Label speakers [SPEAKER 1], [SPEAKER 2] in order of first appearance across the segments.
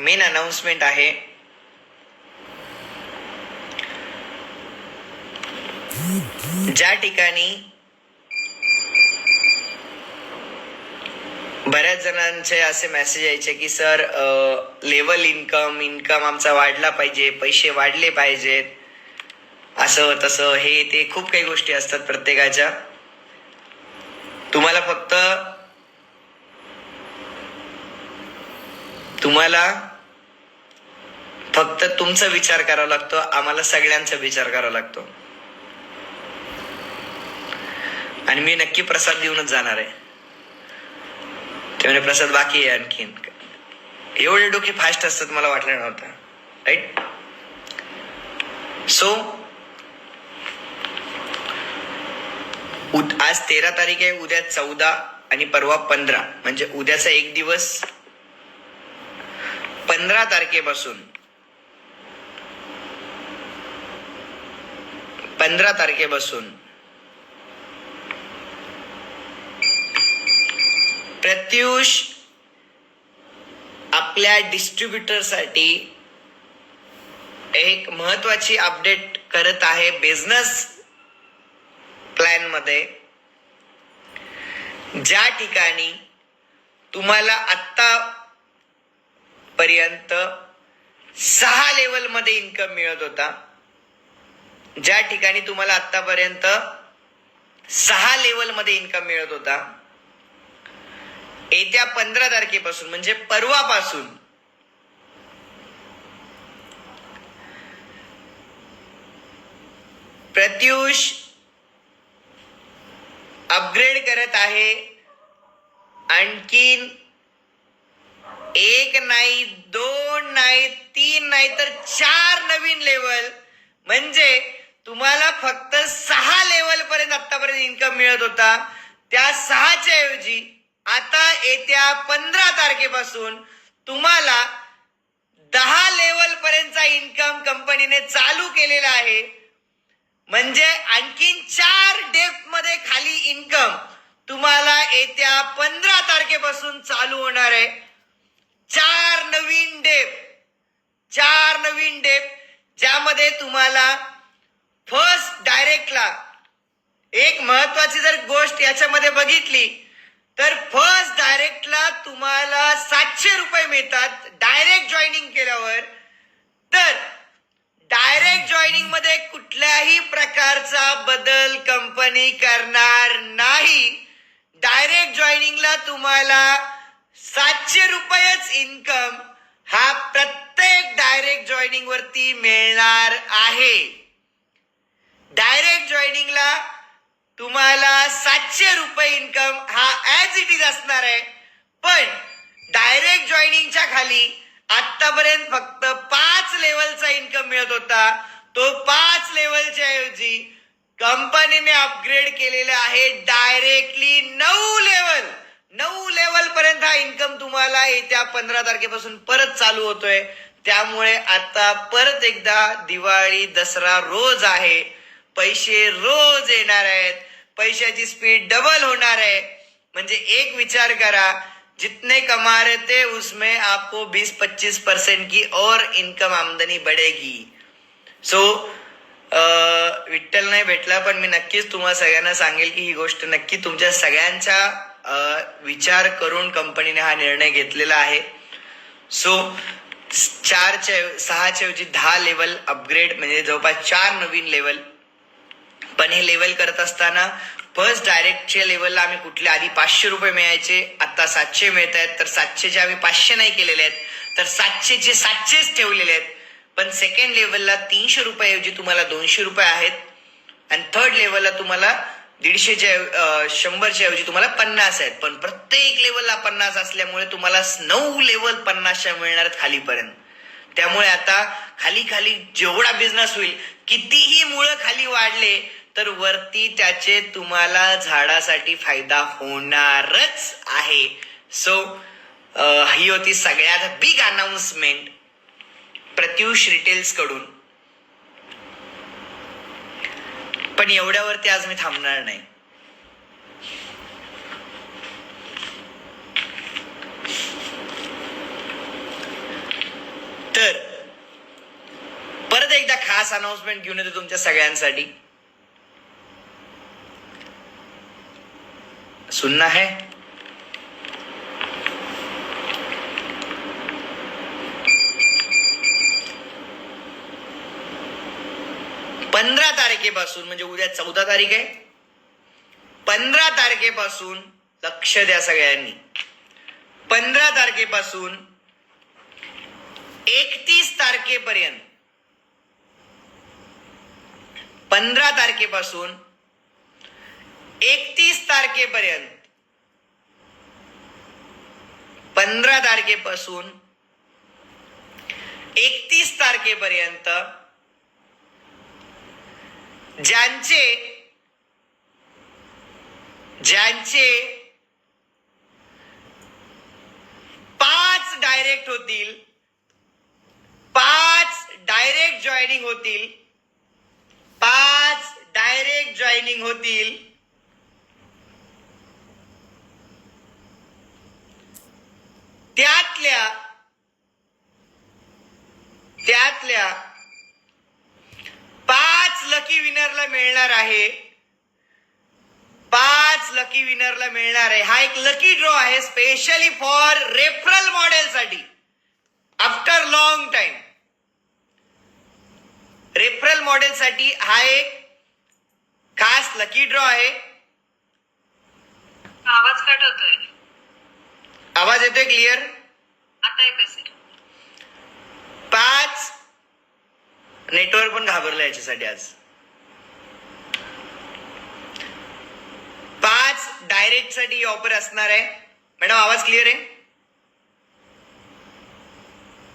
[SPEAKER 1] Main announcement आहे. ज्या ठिकाणी बऱ्याच जणांचे असे मेसेज यायचे की सर लेवल इन्कम आमचा वाढला पाहिजे, पैसे वाढले पाहिजेत, असं तसं हे ते खूप काही गोष्टी असतात प्रत्येकाच्या. तुम्हाला फक्त तुमचा विचार करावा लागतो, आम्हाला सगळ्यांचा विचार करावा लागतो. आणि मी नक्की प्रसाद देऊनच जाणार आहे. ते म्हणजे प्रसाद बाकी आहे आणखीन. एवढे डोके फास्ट असतात मला वाटलं नव्हतं. राईट. सो आज 13 तारीख आहे, उद्या 14 आणि परवा 15, म्हणजे उद्याचा एक दिवस. 15 तारखेपासून प्रत्युष आपल्या डिस्ट्रीब्युटर साठी एक महत्वाची अपडेट करत आहे बिझनेस प्लॅन मध्ये. ज्या ठिकाणी तुम्हाला आता पर्यंत 6 लेवल मध्ये इन्कम मिळत होता, ज्या ठिकाणी तुम्हाला आतापर्यंत 6 लेवल मध्ये इन्कम मिळत होता, येत्या 15 तारखेपासून म्हणजे परवापासून प्रत्युष अपग्रेड करत आहे. आणखीन 1 नाही, 2 नाही, 3 नाही, तर 4 नवीन लेवल. म्हणजे तुम्हाला फक्त 6 लेवल पर्यंत आतापर्यंत इन्कम मिळत होता, त्या 6च्या ऐवजी आता येत्या 15 तारखेपासून तुम्हाला 10 लेवल पर्यंतचा इन्कम कंपनीने चालू केलेला आहे. म्हणजे आणखीन 4 डेप्थ मध्ये खाली इन्कम तुम्हाला येत्या 15 तारखेपासून चालू होणार आहे. 4 नवीन डेप ज्यामध्ये तुम्हाला फर्स्ट डायरेक्टला एक महत्वाची जर गोष्ट याच्यामध्ये बघितली तर फर्स्ट डायरेक्टला तुम्हाला 700 रुपये मिळतात डायरेक्ट जॉईनिंग केल्यावर. तर डायरेक्ट जॉईनिंग मध्ये कुठल्याही प्रकारचा बदल कंपनी करणार नाही. डायरेक्ट जॉईनिंगला तुम्हाला 700 रुपयेच इन्कम हा प्रत्येक डायरेक्ट जॉईनिंग वरती मिळणार आहे. डायरेक्ट जॉईनिंगला तुम्हाला 700 रुपये इन्कम हा ऍज इट इज असणार आहे. पण डायरेक्ट जॉईनिंगच्या खाली आतापर्यंत फक्त 5 लेवलचा इन्कम मिळत होता, तो 5 लेवलच्या ऐवजी कंपनीने अपग्रेड केलेला आहे डायरेक्टली 9 लेवल पर्यंत हा इन्कम तुम्हाला येत्या 15 तारखेपासून परत चालू होतोय. त्यामुळे आता परत एकदा दिवाळी दसरा रोज आहे, पैसे रोज येणार आहेत, पैशाची स्पीड डबल होणार आहे. म्हणजे एक विचार करा, जितने कमा रहे थे उसमें आपको 20-25% की और इनकम आमदनी बढ़ेगी. सो विठ्ठल नाही भेटला पण मी नक्कीच तुम्हाला सगळ्यांना सांगेल की ही गोष्ट नक्की तुमच्या सगळ्यांचा विचार करून कंपनीने हा निर्णय घेतलेला आहे. सो 6च्या ऐवजी 10 लेवल अपग्रेड म्हणजे जवळपास 4 नवीन लेवल. पण हे लेवल करत असताना फर्स्ट डायरेक्टच्या लेवलला आम्ही कुठले आधी 500 रुपये मिळायचे, आता 700 मिळत आहेत. तर 700चे आम्ही 500 नाही केलेले आहेत, तर 700चे 700च ठेवलेले आहेत. पण सेकंड लेवलला 300 रुपये ऐवजी तुम्हाला 200 रुपये आहेत. आणि थर्ड लेवलला तुम्हाला 100च्या ऐवजी तुम्हाला 50 आहेत. पण प्रत्येक लेवलला 50 असल्यामुळे तुम्हाला 9 लेवल 50च्या मिळणार आहेत खालीपर्यंत. त्यामुळे आता खाली जेवढा बिझनेस होईल, कितीही मुळं खाली वाढले तर वरती त्याचे तुम्हाला झाडासाठी फायदा होणारच आहे. सो ही होती सगळ्यात बिग अनाउन्समेंट प्रत्युष रिटेल्स कडून. पण एवढ्यावरती आज मी थांबणार नाही. खास अनाउन्समेंट घेऊन येतो तुमच्या सगळ्यांसाठी. सुनना है? पंधरा तारखेपासून म्हणजे उद्या 14 तारीख आहे. 15 तारखेपासून लक्ष द्या सगळ्यांनी. 15 तारखेपासून 31 तारखेपर्यंत 15 तारखेपासून 31 तारखेपर्यंत 15 तारखेपासून 31 तारखेपर्यंत ज्यांचे 5 डायरेक्ट होतील, 5 डायरेक्ट जॉईनिंग होतील, 5 डायरेक्ट जॉईनिंग होतील, त्यातल्या 5 लकी विनरला मिळणार आहे. 5 लकी विनरला मिळणार आहे. हा एक लकी ड्रॉ आहे स्पेशली फॉर रेफरल मॉडेल साठी. After long time referral model साठी हा एक खास लकी ड्रॉ आहे.
[SPEAKER 2] आवाज कट होतोय.
[SPEAKER 1] आवाज येतोय क्लिअर?
[SPEAKER 2] आता येतोय सर.
[SPEAKER 1] 5 नेटवर्क पण घाबरलं याच्यासाठी आज. 5 डायरेक्ट साठी ऑफर असणार आहे. मॅडम आवाज क्लिअर आहे?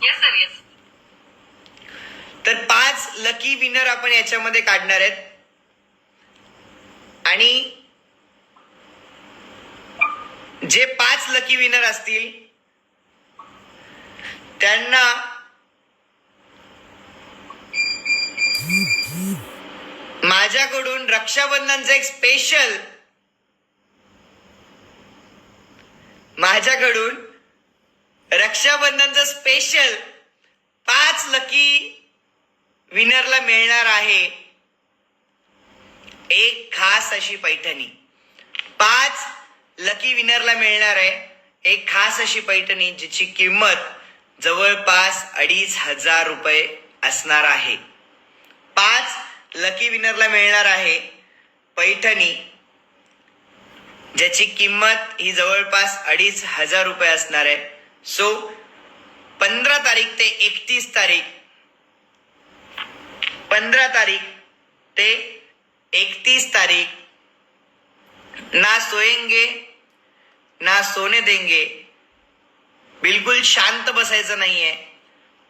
[SPEAKER 2] Yes sir yes.
[SPEAKER 1] तर 5 लकी विनर आपण याच्यामध्ये काढणार आहेत आणि जे 5 लकी विनर असतील त्यांना माझ्याकडून रक्षाबंधनचं एक स्पेशल रक्षाबंधनचं स्पेशल 5 लकी विनरला मिळणार आहे एक खास अशी पैठणी. 5 लकी विनरला मिळणार आहे एक खास अशी पैठणी जिची किंमत जवळपास 2,500 रुपये असणार आहे. 5 लकी विनरला मिळणार आहे पैठणी ज्याची किंमत ही जवळपास 2,500 रुपये असणार आहे. सो 15 तारीख ते 31 तारीख 15 तारीख ते 31 तारीख ना सोएंगे ना सोने देंगे. बिलकुल शांत बसायचं नाहीये.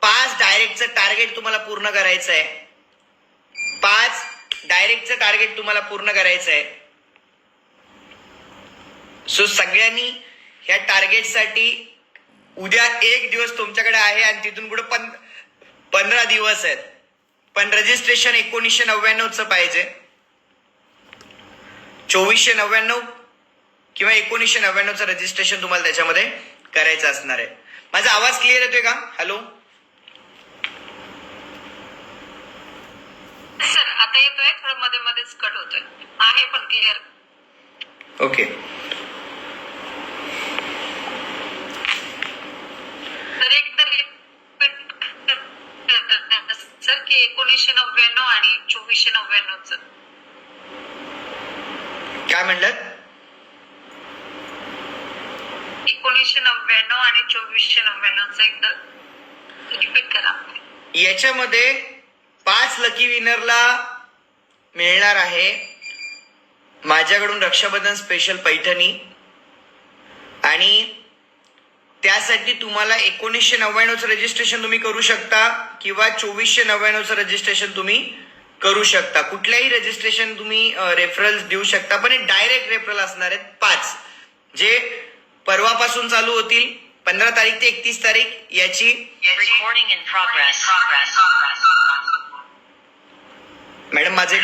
[SPEAKER 1] 5 डायरेक्टचं टार्गेट तुम्हाला पूर्ण करायचं आहे. 5 डायरेक्टचं टार्गेट तुम्हाला पूर्ण करायचं आहे. सो सगळ्यांनी ह्या टार्गेटसाठी उद्या 1 दिवस तुमच्याकडे आहे आणि तिथून पुढे 15 दिवस आहेत. पण रजिस्ट्रेशन 1999चं पाहिजे. 2499 किंवा 1999चं रजिस्ट्रेशन तुम्हाला त्याच्यामध्ये करायचं असणार आहे. माझा आवाज क्लिअर येतोय का? हॅलो
[SPEAKER 2] सर आता येतोय. थोडं मध्ये मध्येच कट होतोय. आहे पण क्लिअर.
[SPEAKER 1] ओके.
[SPEAKER 2] तर एकदा सर की 1999 आणि 2499चं
[SPEAKER 1] काय म्हणलात?
[SPEAKER 2] 1999 आणि 2499चं एकदा रिपीट करा.
[SPEAKER 1] याच्यामध्ये 5 लकी विनरला मिळणार आहे माझ्याकडून रक्षाबंधन स्पेशल पैठणी आणि त्यासाठी तुम्हाला 1999चं रजिस्ट्रेशन तुम्ही करू शकता किंवा 2499चं रजिस्ट्रेशन तुम्ही करू शकता. कुठल्याही रजिस्ट्रेशन तुम्ही रेफरल्स देऊ शकता. पण हे डायरेक्ट रेफरल असणार आहेत 5 जे परवापासून चालू होतील. 15 तारीख ते 31 तारीख याची मॅडम माझे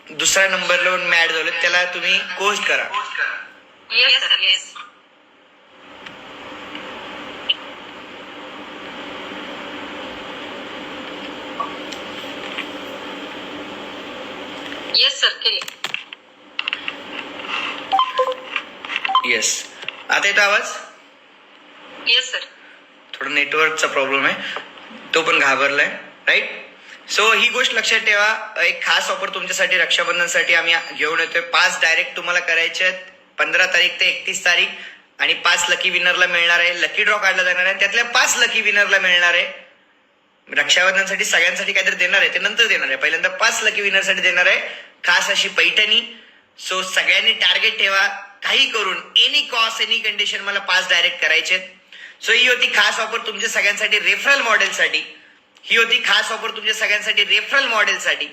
[SPEAKER 1] दुसऱ्या नंबरला मी ऍड झालो त्याला तुम्ही पोस्ट करा.
[SPEAKER 2] Yes sir yes.
[SPEAKER 1] येस, आता येतो आवाज?
[SPEAKER 2] Yes sir.
[SPEAKER 1] थोडं नेटवर्कचा प्रॉब्लेम आहे, तो पण घाबरलाय, राईट. सो ही गोष्ट लक्षात ठेवा. एक खास ऑफर तुमच्यासाठी रक्षाबंधनसाठी आम्ही घेऊन येतोय. 5 डायरेक्ट तुम्हाला करायचे आहेत 15 तारीख ते 31 तारीख, आणि 5 लकी विनरला मिळणार आहे. लकी ड्रॉ काढला जाणार आहे, त्यातल्या 5 लकी विनरला मिळणार आहे. रक्षाबंधनसाठी सगळ्यांसाठी काहीतरी देणार आहे, ते नंतर देणार आहे. पहिल्यांदा 5 लकी विनरसाठी देणार आहे खास अशी पैठणी. सो सगळ्यांनी टार्गेट ठेवा, काही करून एनी कॉस्ट एनी कंडिशन मला 5 डायरेक्ट करायचे. सो ही होती खास ऑफर तुमच्या सगळ्यांसाठी रेफरल मॉडेलसाठी. ही होती खास ऑफर तुमच्या सगळ्यांसाठी रेफरल मॉडेलसाठी.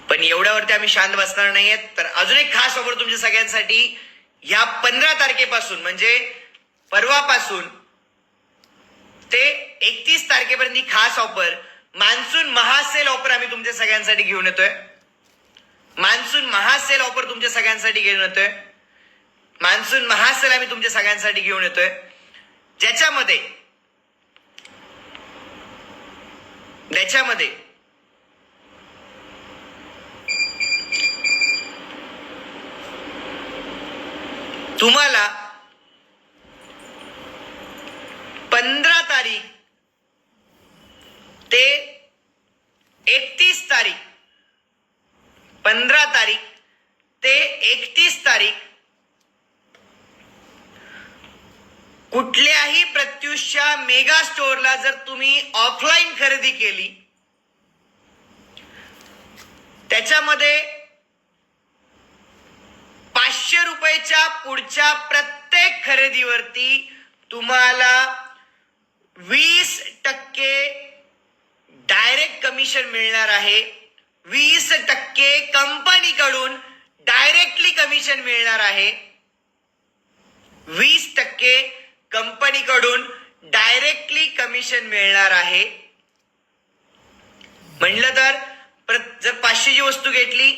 [SPEAKER 1] पण एवढ्यावरती आम्ही शांत बसणार नाहीयेत. तर अजून एक खास ऑफर तुमच्या सगळ्यांसाठी ह्या 15 तारखेपासून म्हणजे परवापासून ते 31 तारखेपर्यंत ही खास ऑफर, मान्सून महासेल ऑफर आम्ही तुमच्या सगळ्यांसाठी घेऊन येतोय. मान्सून महासेल ऑफर तुमच्या सगळ्यांसाठी घेऊन येतोय. मान्सून महासेल आम्ही तुमच्या सगळ्यांसाठी घेऊन येतोय, ज्याच्यामध्ये तुम्हाला 15 तारीख ते 31 तारीख, 15 तारीख ते 31 तारीख कुठल्याही प्रत्युषच्या मेगा स्टोअरला जर तुम्ही ऑफलाईन खरेदी केली, त्याच्यामध्ये 500 रुपयाच्या पुढच्या प्रत्येक खरेदीवरती तुम्हाला 20% डायरेक्ट कमिशन मिळणार आहे. 20% कंपनीकडून डायरेक्टली कमिशन मिळणार आहे. 20% कंपनीकडून डायरेक्टली कमिशन मिळणार आहे. म्हणलं तर जर 500ची वस्तू घेतली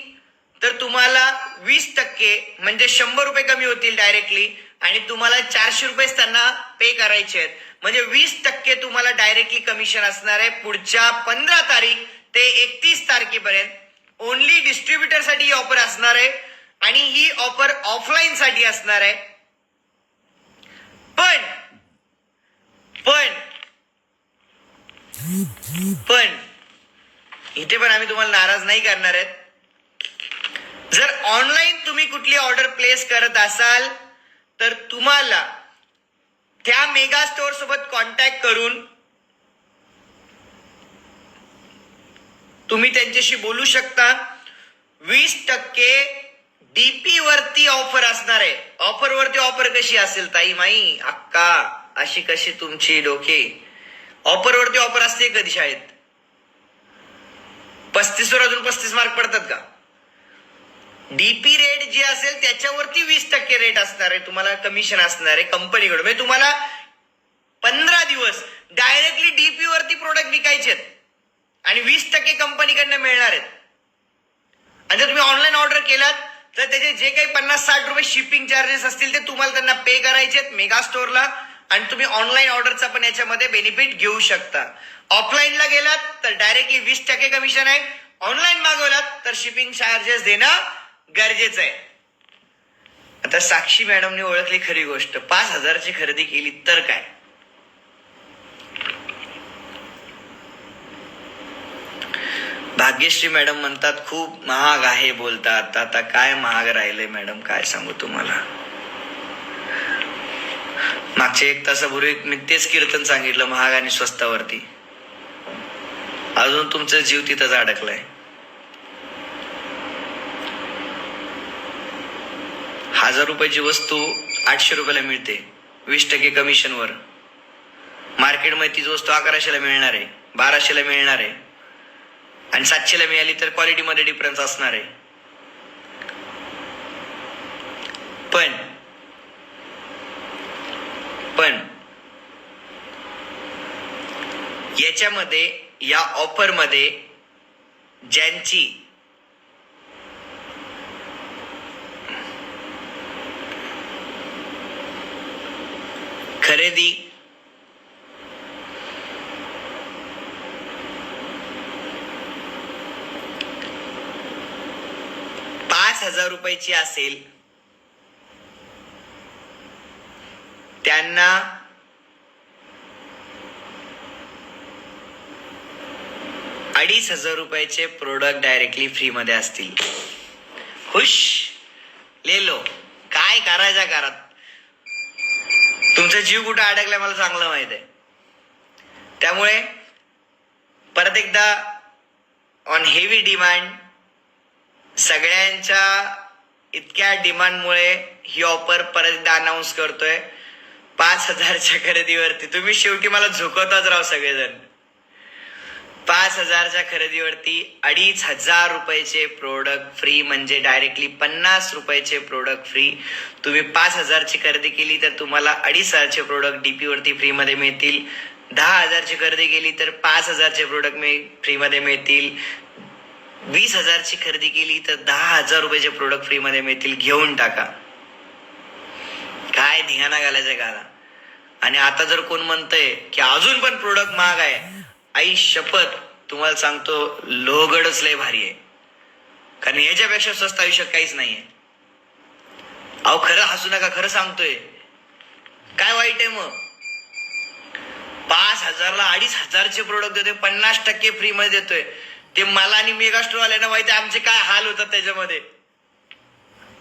[SPEAKER 1] तर तुम्हाला 20% म्हणजे 100 रुपये कमी होतील डायरेक्टली, आणि तुम्हाला 400 रुपये त्यांना पे करायचे आहेत. म्हणजे 20% तुम्हाला डायरेक्टली कमिशन असणार आहे पुढच्या 15 तारीख ते 31 तारखेपर्यंत. ओनली डिस्ट्रीब्युटर साठी ही ऑफर असणार आहे, आणि ही ऑफर ऑफलाईन साठी असणार आहे. पण इथे पण आम्ही तुम्हाला नाराज नाही करणार आहेत. जर ऑनलाईन तुम्ही कुठली ऑर्डर प्लेस करत असाल तर तुम्हाला त्या मेगा स्टोअर सोबत कॉन्टॅक्ट करून तुम्ही त्यांच्याशी बोलू शकता. 20% डीपी वरती ऑफर असणार आहे. ऑफर वरती ऑफर कशी असेल ताई माई अक्का, अशी कशी तुमची डोके? ऑफर वरती ऑफर असते कधी शाळेत? 35 वर अजून 35 मार्क पडतात का? डीपी रेट जे असेल त्याच्यावरती 20% रेट असणार आहे, तुम्हाला कमिशन असणार आहे कंपनीकडून. म्हणजे तुम्हाला 15 दिवस डायरेक्टली डीपी वरती प्रोडक्ट विकायचे आहेत आणि 20% कंपनीकडनं मिळणार आहेत. आणि जर तुम्ही ऑनलाईन ऑर्डर केलात तर त्याचे जे काही 50-60 रुपये शिपिंग चार्जेस असतील ते तुम्हाला त्यांना पे करायचे आहेत मेगा स्टोअरला, आणि तुम्ही ऑनलाईन ऑर्डरचा पण याच्यामध्ये बेनिफिट घेऊ शकता. ऑफलाईनला गेलात तर डायरेक्टली 20% कमिशन आहे. ऑनलाईन मागवलात तर शिपिंग चार्जेस देणं गरजेचं आहे. आता साक्षी मॅडमने ओळखली खरी गोष्ट. 5,000ची खरेदी केली तर काय? भाग्यश्री मॅडम म्हणतात खूप महाग आहे बोलतात. आता काय महाग राहिले मॅडम, काय सांगू तुम्हाला. मागच्या 1 तासापूर्वी मी तेच कीर्तन सांगितलं महाग आणि स्वस्तावरती. अजून तुमचा जीव तिथंच अडकलाय. 1000 रुपयाची वस्तू 800 रुपयाला मिळते 20% कमिशनवर. मार्केटमध्ये तीच वस्तू 1100ला मिळणार आहे, 1200ला मिळणार आहे, आणि 700ला मिळाली तर क्वालिटीमध्ये डिफरन्स असणार आहे. पण याच्यामध्ये या ऑफर मध्ये ज्यांची खरेदी 5,000 रुपयाची असेल त्यांना ₹2,500 प्रोडक्ट डायरेक्टली फ्री मध्ये असतील. खुश लेलो. काय करायच्या घरात तुमचा जीव कुठं अडकलाय मला चांगलं माहित आहे. त्यामुळे परत एकदा ऑन हेवी डिमांड, सगळ्यांच्या इतक्या डिमांडमुळे ही ऑफर परत एकदा अनाऊन्स करतोय. 5,000च्या खरेदीवरती तुम्ही शेवटी मला झोकवताच राव सगळेजण. 5,000च्या खरेदीवरती ₹2,500 प्रोडक्ट फ्री, म्हणजे डायरेक्टली ₹50 प्रोडक्ट फ्री. तुम्ही 5,000ची खरेदी केली तर तुम्हाला 2,500चे प्रोडक्ट डीपी वरती फ्री मध्ये मिळतील. 10,000ची खरेदी केली तर 5,000चे प्रोडक्ट फ्री मध्ये मिळतील. 20,000ची खरेदी केली तर ₹10,000 प्रोडक्ट फ्री मध्ये मिळतील. घेऊन टाका. काय धिंगाणा घालायचं गाला. आणि आता जर कोण म्हणतंय की अजून पण प्रोडक्ट महाग आहे, आई शपथ तुम्हाला सांगतो लोहगडच लय भारी आहे. कारण याच्यापेक्षा स्वस्त आयुष्यात काहीच नाहीये. अहो खरं हसू नका, खरं सांगतोय. काय वाईट आहे मग? 5,000ला 2,500चे प्रोडक्ट देतोय, 50% फ्री मध्ये देतोय. ते मला आणि मेगास्टोर वाल्यांना माहिती आहे आमचे काय हाल होतात त्याच्यामध्ये.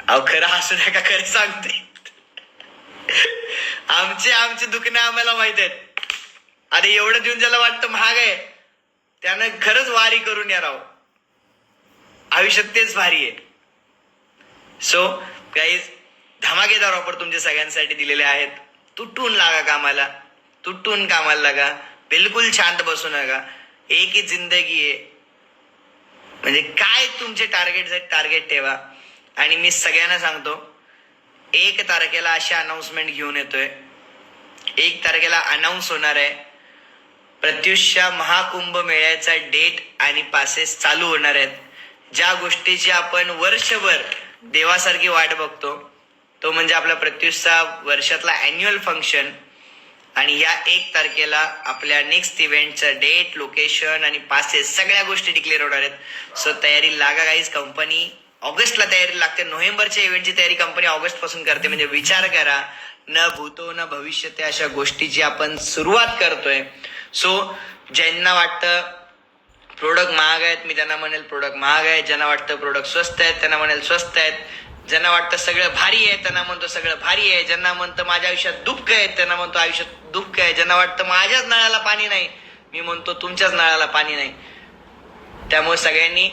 [SPEAKER 1] अहो खरं हसू नका, खरं सांगते. आमचे दुखणे आम्हाला माहित आहेत. अरे एवढं देऊन ज्याला वाटतं महाग आहे त्यानं खरंच वारी करून या राव. आयुष्यात तेच भारी आहे. सो गाईज, धमाकेदार ऑफर तुमच्या सगळ्यांसाठी दिलेले आहेत. तुटून लागा कामाला, तुटून कामाला लागा. बिलकुल शांत बसू नका. एक ही जिंदगी आहे. म्हणजे काय तुमचे टार्गेट आहेत टार्गेट ठेवा. आणि मी सगळ्यांना सांगतो 1 तारखेला अशी अनाउन्समेंट घेऊन येतोय. 1 तारखेला अनाऊन्स होणार आहे प्रत्युषच्या महाकुंभ मेळ्याचा डेट आणि पासेस चालू होणार आहेत. ज्या गोष्टीची आपण वर्षभर देवासारखी वाट बघतो तो म्हणजे आपला प्रत्युषचा वर्षातला अॅन्युअल फंक्शन. आणि या 1 तारखेला आपल्या नेक्स्ट इव्हेंटचा डेट, लोकेशन आणि पासेस सगळ्या गोष्टी डिक्लेअर होणार आहेत. सो तयारी लागा गाईज. कंपनी ऑगस्टला तयारी लागते. नोव्हेंबरच्या इव्हेंटची तयारी कंपनी ऑगस्ट पासून करते. म्हणजे विचार करा, न भूतो न भविष्य त्या अशा गोष्टीची आपण सुरुवात करतोय. सो ज्यांना वाटतं प्रोडक्ट महाग आहेत मी त्यांना म्हणेल प्रोडक्ट महाग आहे. ज्यांना वाटतं प्रोडक्ट स्वस्त आहेत त्यांना म्हणेल स्वस्त आहेत. ज्यांना वाटतं सगळं भारी आहे त्यांना म्हणतो सगळं भारी आहे. ज्यांना म्हणतं माझ्या आयुष्यात दुःख आहे त्यांना म्हणतो आयुष्यात दुःख आहे. ज्यांना वाटतं माझ्याच नळाला पाणी नाही मी म्हणतो तुमच्याच नळाला पाणी नाही. त्यामुळे सगळ्यांनी